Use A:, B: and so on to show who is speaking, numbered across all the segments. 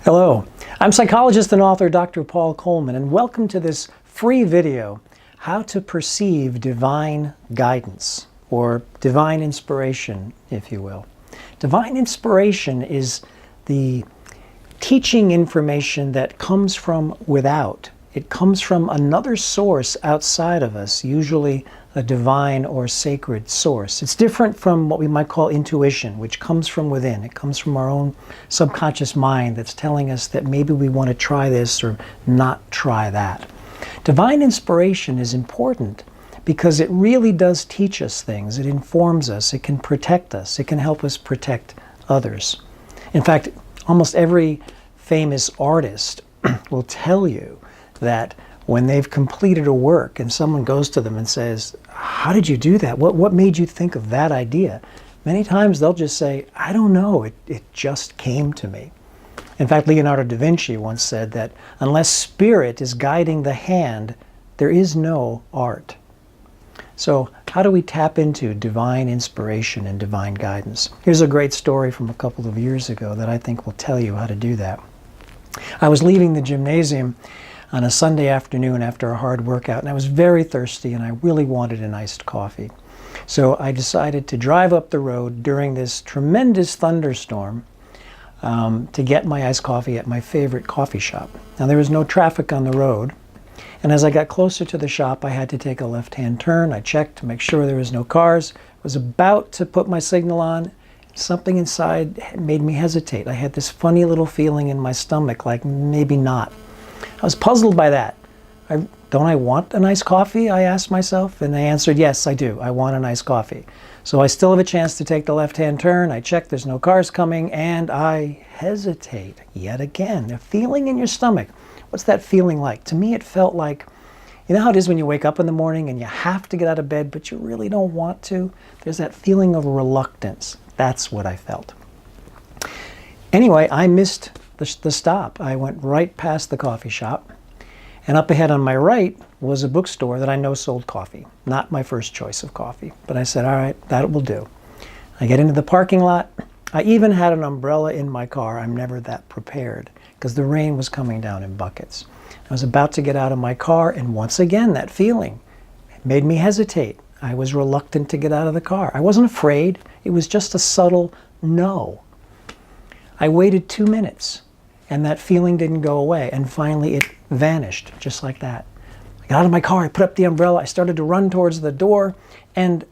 A: Hello, I'm psychologist and author Dr. Paul Coleman, and welcome to this free video, How to Perceive Divine Guidance, or Divine Inspiration, if you will. Divine inspiration is the teaching information that comes from without. It comes from another source outside of us, usually a divine or sacred source. It's different from what we might call intuition, which comes from within. It comes from our own subconscious mind that's telling us that maybe we want to try this or not try that. Divine inspiration is important because it really does teach us things. It informs us. It can protect us. It can help us protect others. In fact, almost every famous artist will tell you that when they've completed a work and someone goes to them and says, "How did you do that? What made you think of that idea?" Many times they'll just say, "I don't know, it just came to me." In fact, Leonardo da Vinci once said that unless spirit is guiding the hand, there is no art. So how do we tap into divine inspiration and divine guidance? Here's a great story from a couple of years ago that I think will tell you how to do that. I was leaving the gymnasium on a Sunday afternoon after a hard workout, and I was very thirsty and I really wanted an iced coffee. So I decided to drive up the road during this tremendous thunderstorm to get my iced coffee at my favorite coffee shop. Now there was no traffic on the road, and as I got closer to the shop I had to take a left-hand turn. I checked to make sure there was no cars. I was about to put my signal on. Something inside made me hesitate. I had this funny little feeling in my stomach, like maybe not. I was puzzled by that. Don't I want a nice coffee? I asked myself, and I answered, yes, I do. I want a nice coffee. So I still have a chance to take the left-hand turn. I check there's no cars coming, and I hesitate yet again. A feeling in your stomach. What's that feeling like? To me, it felt like, you know how it is when you wake up in the morning and you have to get out of bed, but you really don't want to? There's that feeling of reluctance. That's what I felt. Anyway, I missed the stop. I went right past the coffee shop, and up ahead on my right was a bookstore that I know sold coffee. Not my first choice of coffee, but I said, all right, that will do. I get into the parking lot. I even had an umbrella in my car. I'm never that prepared because the rain was coming down in buckets. I was about to get out of my car, and once again, that feeling made me hesitate. I was reluctant to get out of the car. I wasn't afraid. It was just a subtle no. I waited 2 minutes. And that feeling didn't go away. And finally it vanished, just like that. I got out of my car, I put up the umbrella, I started to run towards the door, and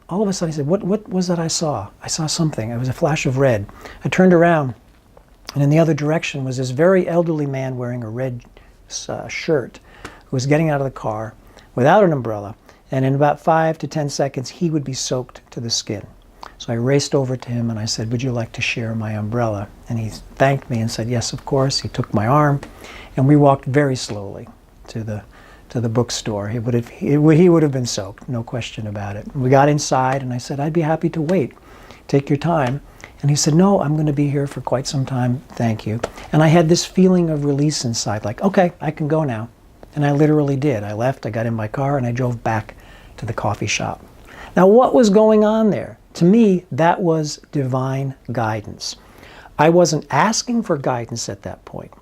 A: all of a sudden I said, what was that I saw? I saw something. It was a flash of red. I turned around, and in the other direction was this very elderly man wearing a red shirt who was getting out of the car without an umbrella. And in about 5 to 10 seconds, he would be soaked to the skin. So I raced over to him and I said, would you like to share my umbrella? And he thanked me and said, yes, of course. He took my arm and we walked very slowly to the bookstore. He would have been soaked, no question about it. We got inside and I said, I'd be happy to wait. Take your time. And he said, no, I'm going to be here for quite some time. Thank you. And I had this feeling of release inside, like, okay, I can go now. And I literally did. I left, I got in my car, and I drove back to the coffee shop. Now, what was going on there? To me, that was divine guidance. I wasn't asking for guidance at that point.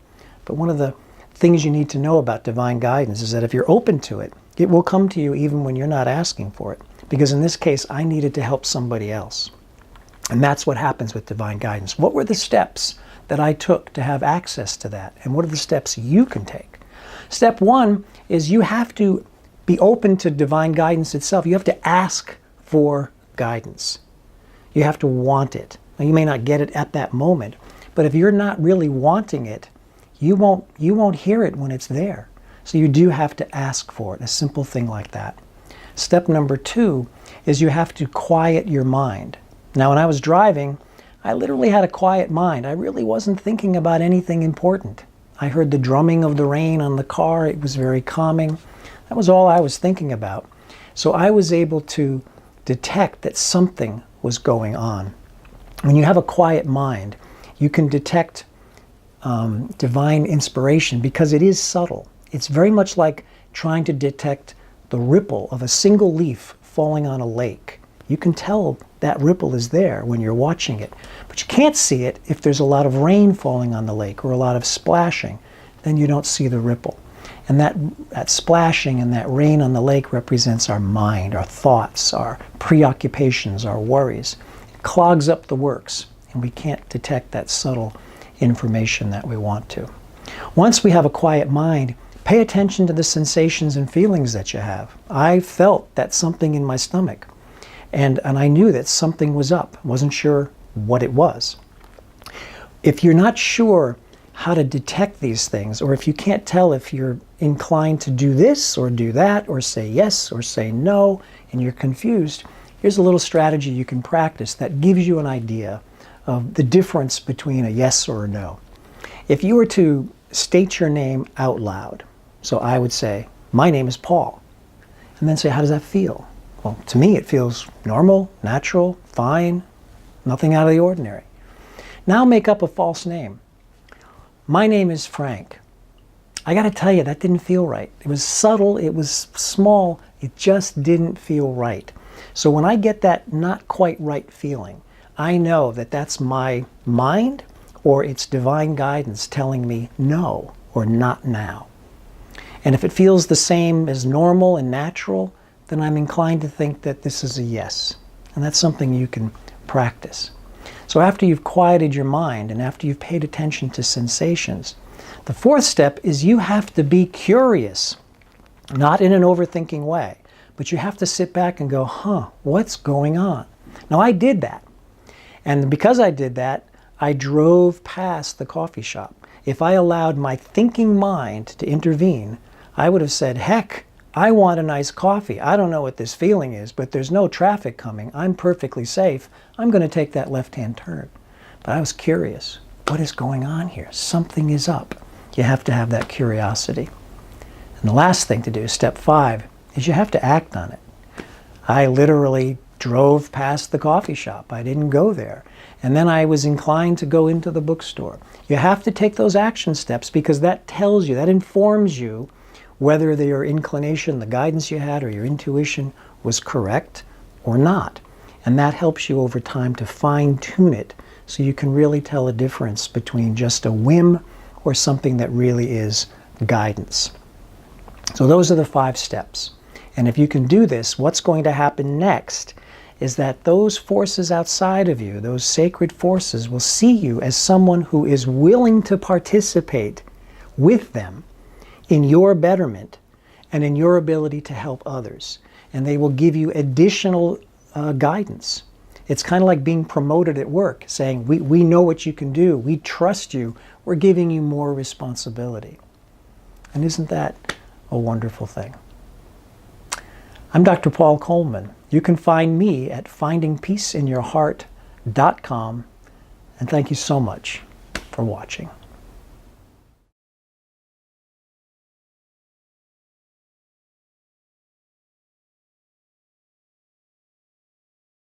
A: But one of the things you need to know about divine guidance is that if you're open to it, it will come to you even when you're not asking for it. Because in this case, I needed to help somebody else. And that's what happens with divine guidance. What were the steps that I took to have access to that? And what are the steps you can take? Step one is you have to be open to divine guidance itself. You have to ask for guidance. You have to want it. Now, you may not get it at that moment, but if you're not really wanting it, you won't hear it when it's there. So you do have to ask for it, a simple thing like that. Step number two is you have to quiet your mind. Now, when I was driving, I literally had a quiet mind. I really wasn't thinking about anything important. I heard the drumming of the rain on the car. It was very calming. That was all I was thinking about. So I was able to detect that something was going on. When you have a quiet mind, you can detect divine inspiration because it is subtle. It's very much like trying to detect the ripple of a single leaf falling on a lake. You can tell that ripple is there when you're watching it. But you can't see it if there's a lot of rain falling on the lake or a lot of splashing. Then you don't see the ripple. And that splashing and that rain on the lake represents our mind, our thoughts, our preoccupations, our worries. It clogs up the works, and we can't detect that subtle information that we want to. Once we have a quiet mind, pay attention to the sensations and feelings that you have. I felt that something in my stomach, and I knew that something was up. Wasn't sure what it was. If you're not sure how to detect these things, or if you can't tell if you're inclined to do this or do that, or say yes or say no, and you're confused, here's a little strategy you can practice that gives you an idea of the difference between a yes or a no. If you were to state your name out loud, so I would say, my name is Paul, and then say, how does that feel? Well, to me it feels normal, natural, fine, nothing out of the ordinary. Now make up a false name. My name is Frank. I got to tell you, that didn't feel right. It was subtle, it was small, it just didn't feel right. So when I get that not quite right feeling, I know that that's my mind or it's divine guidance telling me no or not now. And if it feels the same as normal and natural, then I'm inclined to think that this is a yes. And that's something you can practice. So after you've quieted your mind and after you've paid attention to sensations, the fourth step is you have to be curious, not in an overthinking way, but you have to sit back and go, what's going on? Now I did that. And because I did that, I drove past the coffee shop. If I allowed my thinking mind to intervene, I would have said, heck, I want a nice coffee. I don't know what this feeling is, but there's no traffic coming. I'm perfectly safe. I'm going to take that left-hand turn. But I was curious. What is going on here? Something is up. You have to have that curiosity. And the last thing to do, step 5, is you have to act on it. I literally drove past the coffee shop. I didn't go there. And then I was inclined to go into the bookstore. You have to take those action steps because that tells you, that informs you whether your inclination, the guidance you had, or your intuition was correct or not. And that helps you over time to fine-tune it so you can really tell a difference between just a whim or something that really is guidance. So those are the 5 steps. And if you can do this, what's going to happen next is that those forces outside of you, those sacred forces, will see you as someone who is willing to participate with them in your betterment and in your ability to help others. And they will give you additional guidance. It's kind of like being promoted at work, saying, we know what you can do, we trust you, we're giving you more responsibility. And isn't that a wonderful thing? I'm Dr. Paul Coleman. You can find me at findingpeaceinyourheart.com. And thank you so much for watching.